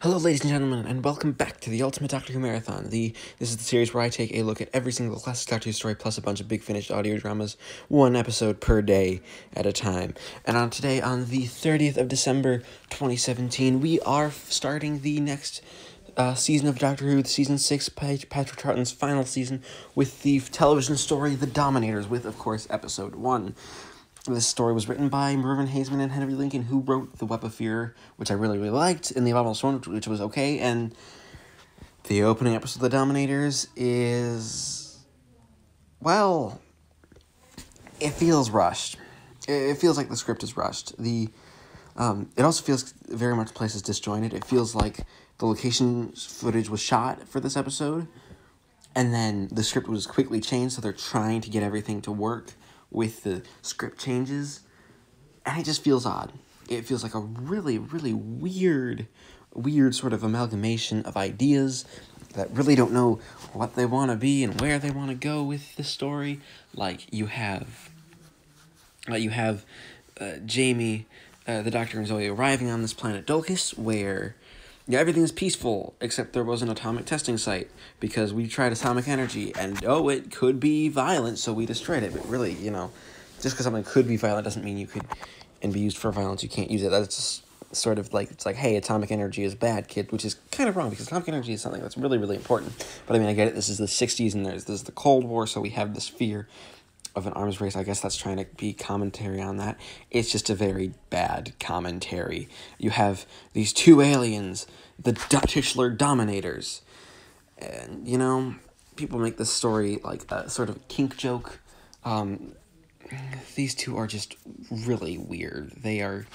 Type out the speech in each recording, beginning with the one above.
Hello, ladies and gentlemen, and welcome back to the Ultimate Doctor Who Marathon. This is the series where I take a look at every single classic Doctor Who story, plus a bunch of big finished audio dramas, one episode per day at a time. And on today, on the 30th of December, 2017, we are starting the next season of Doctor Who, the season 6, Patrick Troughton's final season, with the television story The Dominators, with, of course, episode 1. This story was written by Mervyn Haseman and Henry Lincoln, who wrote The Web of Fear, which I really liked, and The Abominable Storm, which was okay, and the opening episode of The Dominators is, well, it feels rushed. It feels like the script is rushed. It also feels very much places disjointed. It feels like the location footage was shot for this episode, and then the script was quickly changed, so they're trying to get everything to work with the script changes, and it just feels odd. It feels like a really, really weird sort of amalgamation of ideas that really don't know what they want to be and where they want to go with the story. Like, you have Jamie, the Doctor and Zoe arriving on this planet Dulcus, where everything is peaceful, except there was an atomic testing site, because we tried atomic energy, and it could be violent, so we destroyed it. But really, just because something could be violent doesn't mean you could, and be used for violence, you can't use it. That's just sort of like, it's like, hey, atomic energy is bad, kid, which is kind of wrong, because atomic energy is something that's really, really important. But I mean, I get it, this is the 60s, and this is the Cold War, so we have this fear of an arms race. I guess that's trying to be commentary on that. It's just a very bad commentary. You have these two aliens, the titular Dominators, and people make this story like a sort of kink joke. These two are just really weird. They are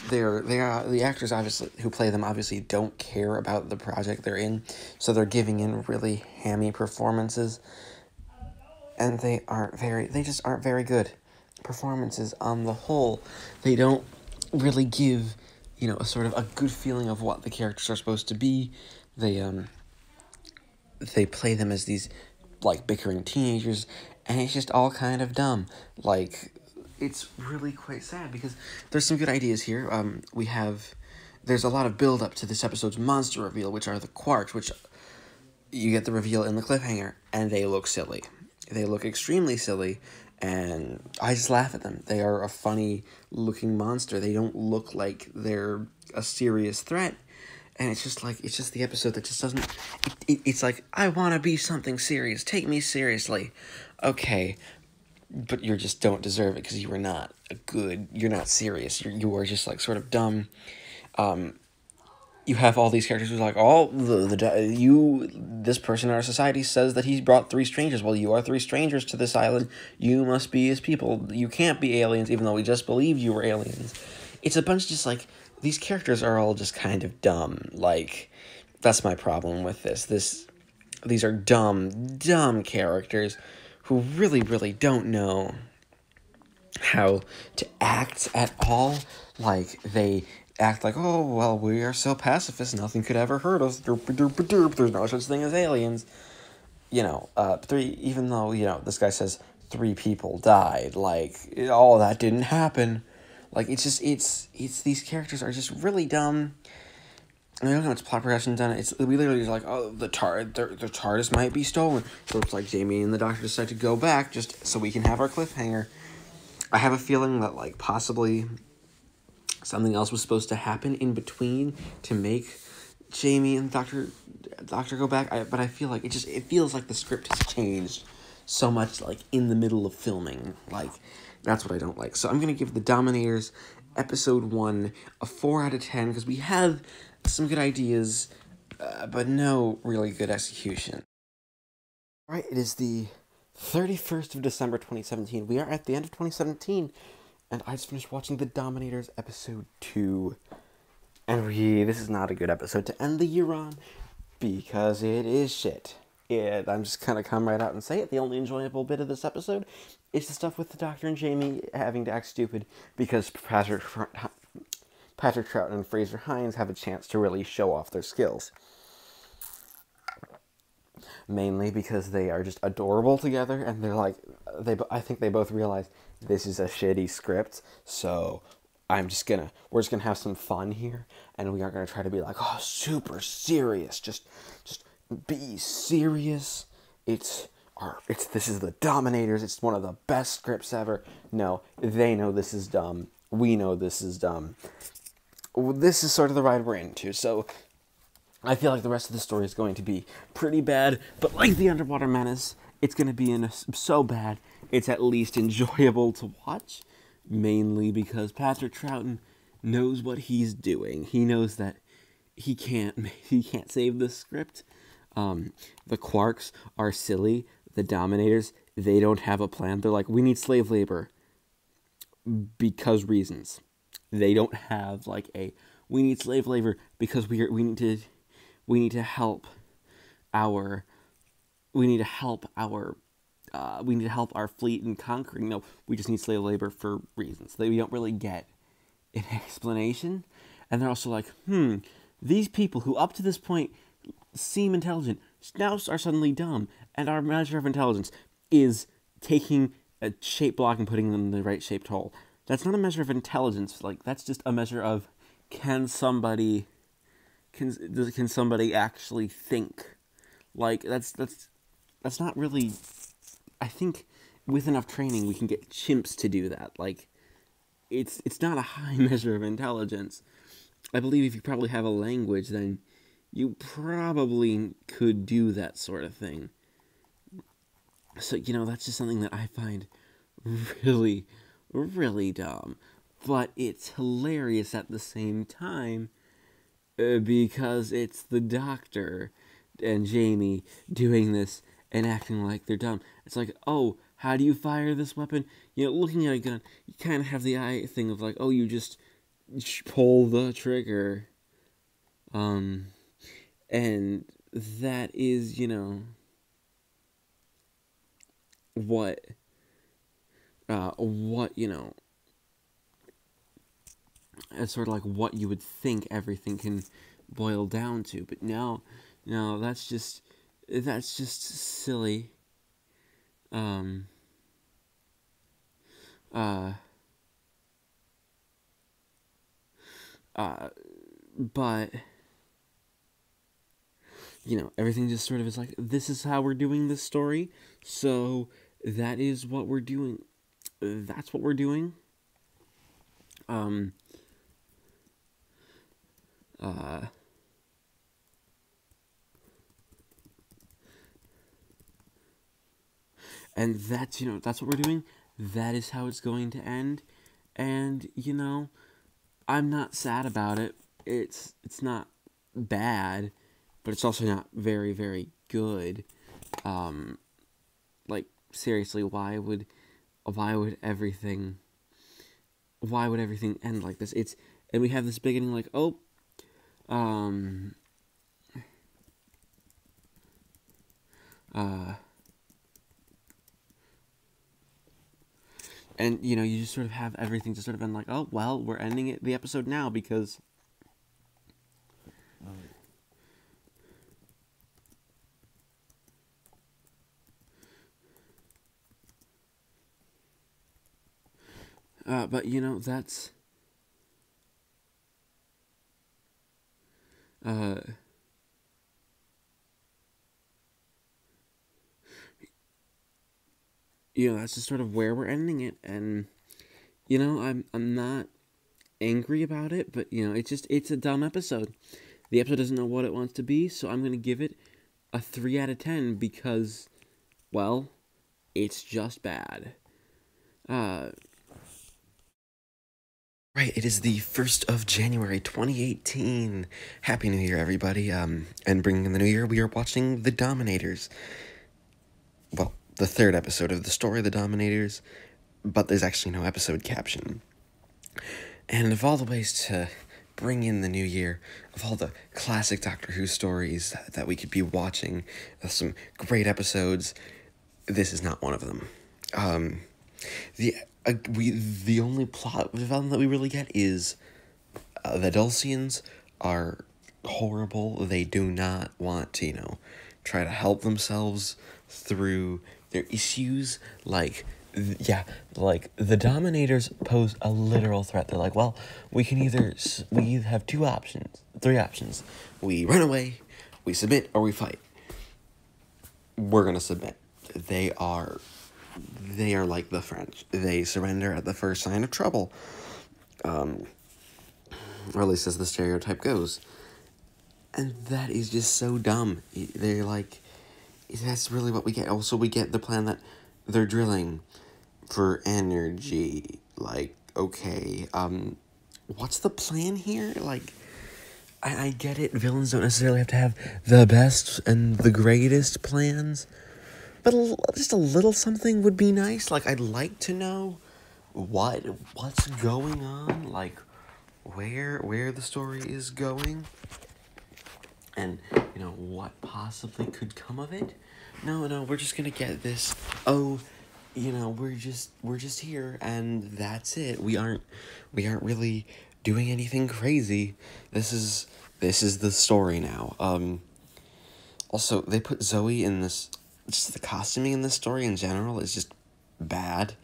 the actors obviously who play them obviously don't care about the project they're in, so they're giving in really hammy performances. And they just aren't very good performances on the whole. They don't really give, a sort of a good feeling of what the characters are supposed to be. They play them as these, like, bickering teenagers, and it's just all kind of dumb. Like, it's really quite sad, because there's some good ideas here. There's a lot of build-up to this episode's monster reveal, which are the Quarks, which you get the reveal in the cliffhanger, and they look silly. They look extremely silly, and I just laugh at them. They are a funny-looking monster. They don't look like they're a serious threat, and it's just the episode that just doesn't... It's like, I want to be something serious. Take me seriously. Okay, but you just don't deserve it, because you're not serious. You are just, like, sort of dumb. You have all these characters who's like, this person in our society says that he brought 3 strangers. Well, you are 3 strangers to this island. You must be his people. You can't be aliens, even though we just believed you were aliens. It's a bunch just like, these characters are all just kind of dumb. Like, that's my problem with this. These are dumb characters who really, really don't know how to act at all. Like, they act like, oh, well, we are so pacifist, nothing could ever hurt us, derp, derp, derp, there's no such thing as aliens. Even though, this guy says 3 people died, like, that didn't happen. Like, it's these characters are just really dumb. I don't know how much plot progression done. We literally just like, the TARDIS might be stolen. So it's like Jamie and the Doctor decide to go back just so we can have our cliffhanger. I have a feeling that, like, possibly something else was supposed to happen in between to make Jamie and Doctor go back. But I feel like it feels like the script has changed so much, like, in the middle of filming. Like, that's what I don't like. So I'm going to give The Dominators episode 1 a 4 out of 10, because we have some good ideas, but no really good execution. Alright, it is the 31st of December 2017. We are at the end of 2017. And I just finished watching The Dominators episode 2. And this is not a good episode to end the year on, because it is shit. I'm just gonna come right out and say it. The only enjoyable bit of this episode is the stuff with the Doctor and Jamie having to act stupid, because Patrick Troughton and Fraser Hines have a chance to really show off their skills. Mainly because they are just adorable together, and they're like, I think they both realize this is a shitty script, so we're just gonna have some fun here, and we aren't gonna try to be like, oh, super serious. Just be serious. This is the Dominators. It's one of the best scripts ever. No, they know this is dumb. We know this is dumb. This is sort of the ride we're into. So I feel like the rest of the story is going to be pretty bad, but like the Underwater Menace, it's going to be so bad, it's at least enjoyable to watch, mainly because Patrick Troughton knows what he's doing. He knows that he can't save this script. The Quarks are silly. The Dominators, they don't have a plan. They're like, we need slave labor because reasons. They don't have like we need slave labor because we need to help our fleet in conquering. No, we just need slave labor for reasons. We don't really get an explanation. And they're also like, these people who up to this point seem intelligent now are suddenly dumb. And our measure of intelligence is taking a shape block and putting them in the right shaped hole. That's not a measure of intelligence. Like, that's just a measure of can somebody actually think? Like, that's not really. I think with enough training we can get chimps to do that. Like, it's not a high measure of intelligence. I believe if you probably have a language, then you probably could do that sort of thing. So, that's just something that I find really, really dumb. But it's hilarious at the same time because it's the Doctor and Jamie doing this and acting like they're dumb. It's like, oh, how do you fire this weapon? Looking at a gun, you kind of have the eye thing of like, oh, you just pull the trigger. And that is, what it's sort of like what you would think everything can boil down to. But no, that's just silly. But everything just sort of is like, this is how we're doing this story, so that is what we're doing. That's what we're doing. And that's what we're doing. That is how it's going to end. And I'm not sad about it. It's not bad, but it's also not very, very good. Like, seriously, why would everything end like this? And we have this beginning like, oh, and you just sort of have everything just sort of been like, oh, well, we're ending the episode now because but that's that's just sort of where we're ending it. And I'm not angry about it, but it's a dumb episode. The episode doesn't know what it wants to be, so I'm gonna give it a 3 out of 10 because, well, it's just bad. Right, it is the 1st of January, 2018. Happy New Year, everybody. And bringing in the new year, we are watching The Dominators. Well, the 3rd episode of the story, The Dominators, but there's actually no episode caption. And of all the ways to bring in the new year, of all the classic Doctor Who stories that we could be watching, some great episodes, this is not one of them. The only plot development that we really get is the Dulcians are horrible. They do not want to, try to help themselves through their issues. Like, yeah, like, the Dominators pose a literal threat. They're like, well, we have three options. We run away, we submit, or we fight. We're gonna submit. They are like the French. They surrender at the first sign of trouble. Or at least as the stereotype goes. And that is just so dumb. They're like, that's really what we get. Also, we get the plan that they're drilling for energy. Like, okay, what's the plan here? Like, I get it. Villains don't necessarily have to have the best and the greatest plans, but just a little something would be nice. Like, I'd like to know what's going on, like, where the story is going, and, what possibly could come of it. No, we're just gonna get this, we're just here, and that's it. We aren't really doing anything crazy. This is the story now. Also, they put Zoe in this, just the costuming in this story in general is just bad.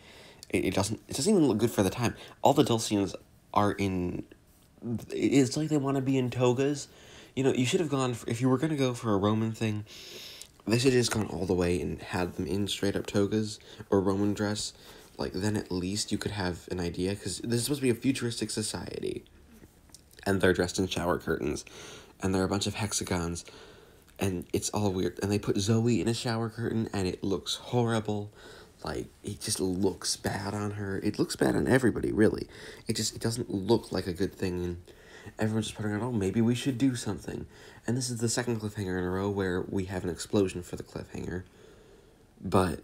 It doesn't even look good for the time. All the Dulcians are in, it's like they want to be in togas. You should have gone, if you were going to go for a Roman thing, they should have just gone all the way and had them in straight up togas or Roman dress. Like, then at least you could have an idea, because this is supposed to be a futuristic society. And they're dressed in shower curtains. And there are a bunch of hexagons. And it's all weird. And they put Zoe in a shower curtain, and it looks horrible. Like, it just looks bad on her. It looks bad on everybody, really. It doesn't look like a good thing, and everyone's just putting on, maybe we should do something. And this is the second cliffhanger in a row where we have an explosion for the cliffhanger. But,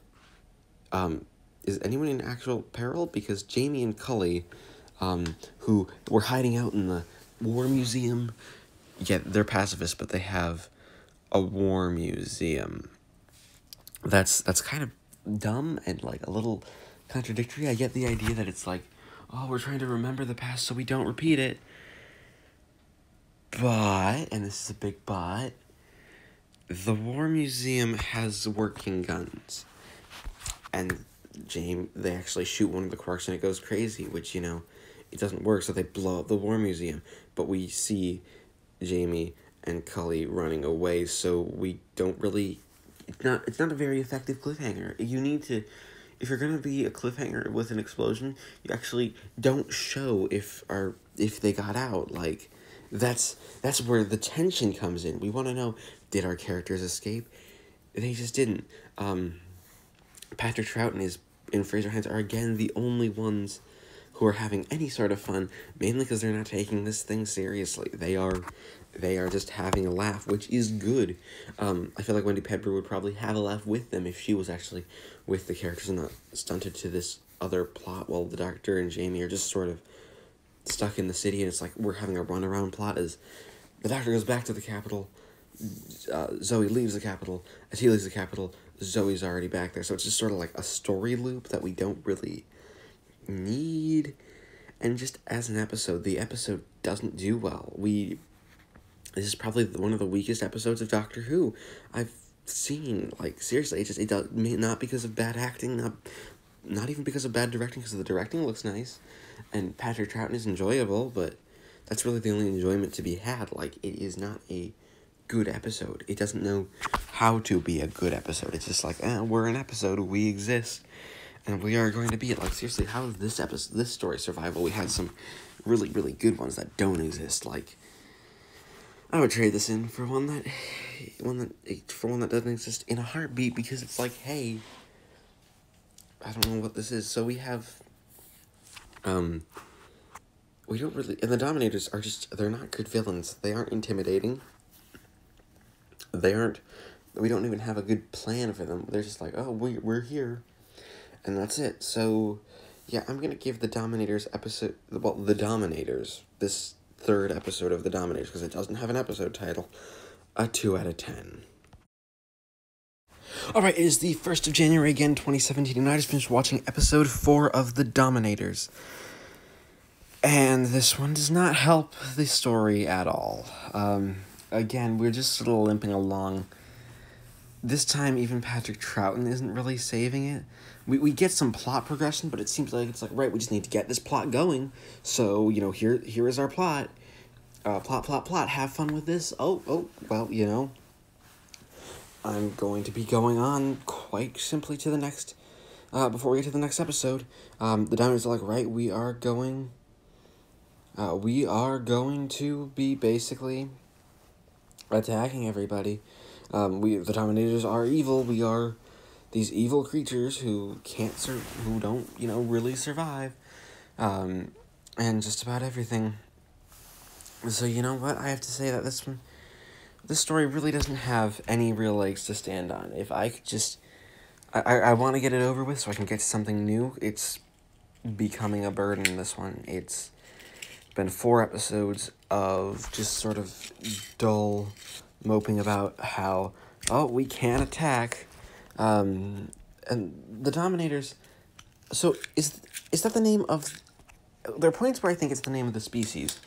is anyone in actual peril? Because Jamie and Cully, who were hiding out in the war museum, yeah, they're pacifists, but they have a war museum. That's kind of dumb and, like, a little contradictory. I get the idea that it's like, oh, we're trying to remember the past so we don't repeat it. But, and this is a big but, the war museum has working guns. And they actually shoot one of the Quarks and it goes crazy, which, it doesn't work, so they blow up the war museum. But we see Jamie and Cully running away, so we don't really, it's not a very effective cliffhanger. You need to, if you're gonna be a cliffhanger with an explosion, you actually don't show if they got out. Like, that's where the tension comes in. We want to know, did our characters escape? They just didn't. Patrick Troughton and Fraser Hines are again the only ones who are having any sort of fun, mainly because they're not taking this thing seriously. They are just having a laugh, which is good. I feel like Wendy Pedber would probably have a laugh with them if she was actually with the characters and not stunted to this other plot while the Doctor and Jamie are just sort of stuck in the city, and it's like we're having a runaround plot as the Doctor goes back to the capital, Zoe leaves the capital. As he leaves the capital, Zoe's already back there, so it's just sort of like a story loop that we don't really need. And just as an episode, the episode doesn't do well. This is probably one of the weakest episodes of Doctor Who I've seen. Like, seriously, it does, not because of bad acting, not even because of bad directing, because the directing looks nice, and Patrick Troughton is enjoyable, but that's really the only enjoyment to be had. Like, it is not a good episode. It doesn't know how to be a good episode. It's just like, we're an episode, we exist, and we are going to be it. Like, seriously, how is this story survival? We had some really, really good ones that don't exist. Like, I would trade this in for one that doesn't exist in a heartbeat, because it's like, hey, I don't know what this is. So we have, we don't really, and the Dominators are they're not good villains. They aren't intimidating. We don't even have a good plan for them. They're just like, oh, we're here, and that's it. So, yeah, I'm gonna give the Dominators this third episode of the Dominators, because it doesn't have an episode title, a 2 out of 10. Alright, it is the 1st of January again, 2017, and I just finished watching episode 4 of the Dominators. And this one does not help the story at all. Again, we're just sort of limping along. this time even Patrick Troughton isn't really saving it. We get some plot progression, but it seems like it's like, right, we just need to get this plot going. So, here is our plot. Plot. Have fun with this. Well, I'm going to be going on quite simply to the next, before we get to the next episode. The Dominators are like, right, we are going to be basically attacking everybody. The Dominators are evil. We are these evil creatures who who don't, really survive, and just about everything. So you know what? I have to say that this story really doesn't have any real legs to stand on. If I could just, I want to get it over with so I can get to something new. It's becoming a burden, this one. It's been 4 episodes of just sort of dull moping about how, we can't attack. And the Dominators, so is that the name of, there are points where I think it's the name of the species,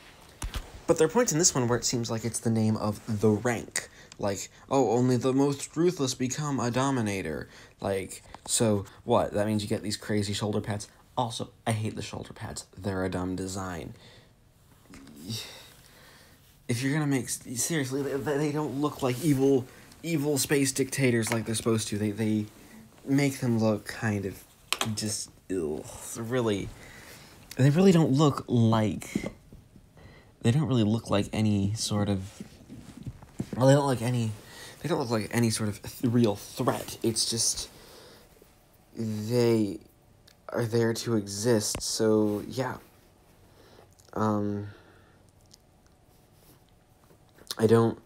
but there are points in this one where it seems like it's the name of the rank. Like, only the most ruthless become a Dominator. Like, so what? That means you get these crazy shoulder pads. Also, I hate the shoulder pads. They're a dumb design. If you're gonna make, seriously, they don't look like evil space dictators like they're supposed to. They make them look kind of just, really, they really don't look like, any sort of, well, they don't look like any sort of real threat. It's just, they are there to exist, so, yeah. I don't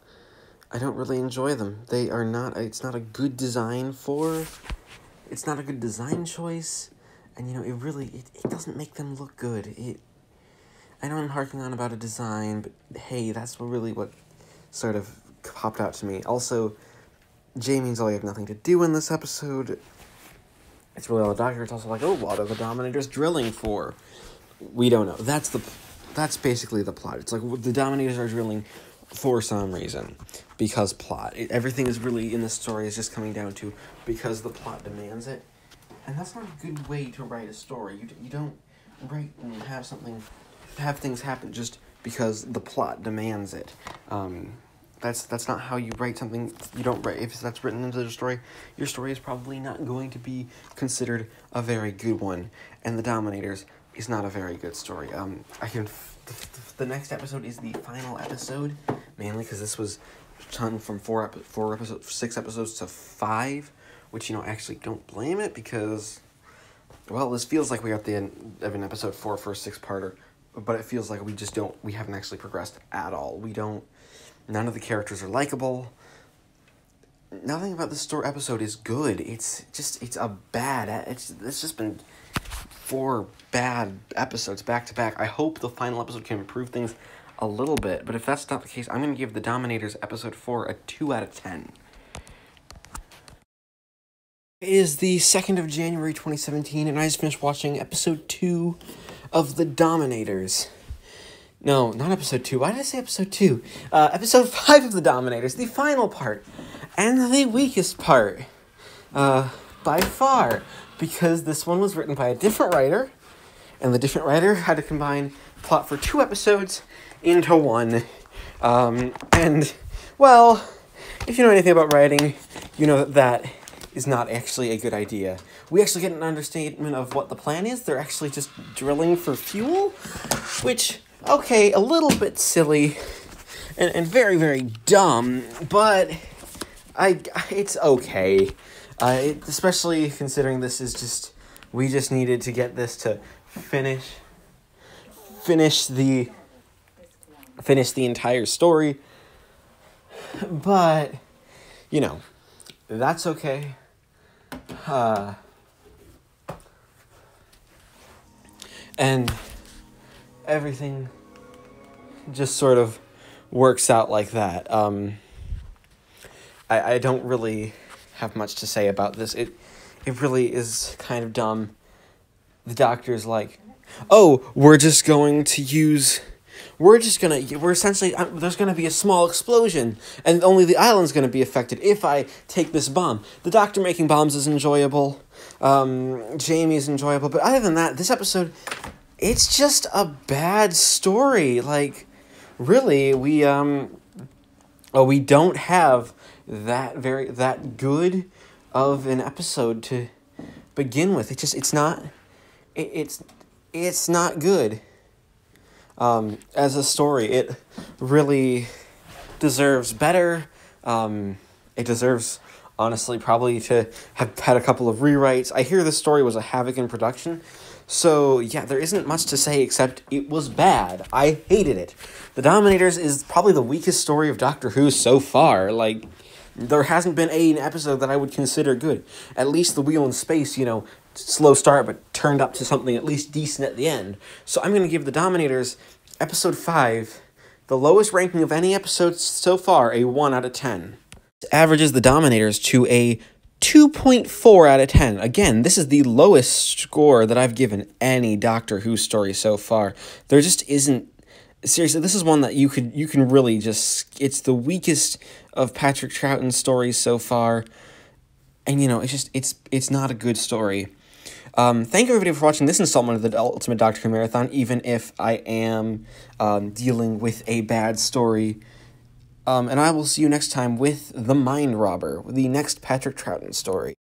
really enjoy them. They are not, it's not a good design choice, and, it doesn't make them look good. I know I'm harking on about a design, but hey, that's what sort of popped out to me. Also, Jamie and Zoe have nothing to do in this episode. It's really all the Doctor. It's also like, what are the Dominators drilling for? We don't know. That's basically the plot. It's like the Dominators are drilling for some reason, because plot. Everything is really in the story is just coming down to because the plot demands it, and that's not a good way to write a story. You don't write and have things happen just because the plot demands it. That's not how you write something. You don't write, if that's written into the story, your story is probably not going to be considered a very good one, and the Dominators is not a very good story. The next episode is the final episode, mainly because this was done from 6 episodes to 5, which, I actually don't blame it, because, well, this feels like we're at the end of an episode 4 for a 6-parter, but it feels like we haven't actually progressed at all. None of the characters are likable. Nothing about this episode is good. It's just been 4 bad episodes back to back. I hope the final episode can improve things a little bit, but if that's not the case, I'm going to give the Dominators episode 4 a 2 out of 10. It is the 2nd of January 2017, and I just finished watching episode 2 of the Dominators. No, not episode 2. Why did I say episode 2? Episode 5 of the Dominators, the final part, and the weakest part, by far, because this one was written by a different writer, and the different writer had to combine plot for 2 episodes into 1. And, well, if you know anything about writing, you know that is not actually a good idea. We actually get an understatement of what the plan is. They're actually just drilling for fuel, which, okay, a little bit silly and very, very dumb, but it's okay. Especially considering this is we just needed to get this to finish the entire story, but, that's okay. And everything just sort of works out like that. I don't really have much to say about this. It really is kind of dumb. The Doctor's like, we're just going to use we're essentially, there's gonna be a small explosion, and only the island's gonna be affected if I take this bomb. The Doctor making bombs is enjoyable. Jamie is enjoyable, but other than that, this episode, it's just a bad story. Like, really, we don't have that good of an episode to begin with. It's not good. As a story, it really deserves better. It deserves, honestly, probably to have had a couple of rewrites. I hear this story was a havoc in production, so yeah, there isn't much to say except it was bad. I hated it. The Dominators is probably the weakest story of Doctor Who so far. Like, there hasn't been an episode that I would consider good. At least the Wheel in Space, slow start, but turned up to something at least decent at the end. So I'm going to give the Dominators, episode 5, the lowest ranking of any episode so far, a 1 out of 10. This averages the Dominators to a 2.4 out of 10. Again, this is the lowest score that I've given any Doctor Who story so far. There just isn't... Seriously, this is one that you can really just... It's the weakest of Patrick Troughton's stories so far. And, it's not a good story. Thank you everybody for watching this installment of the Ultimate Doctor Who Marathon, even if I am dealing with a bad story. And I will see you next time with The Mind Robber, the next Patrick Troughton story.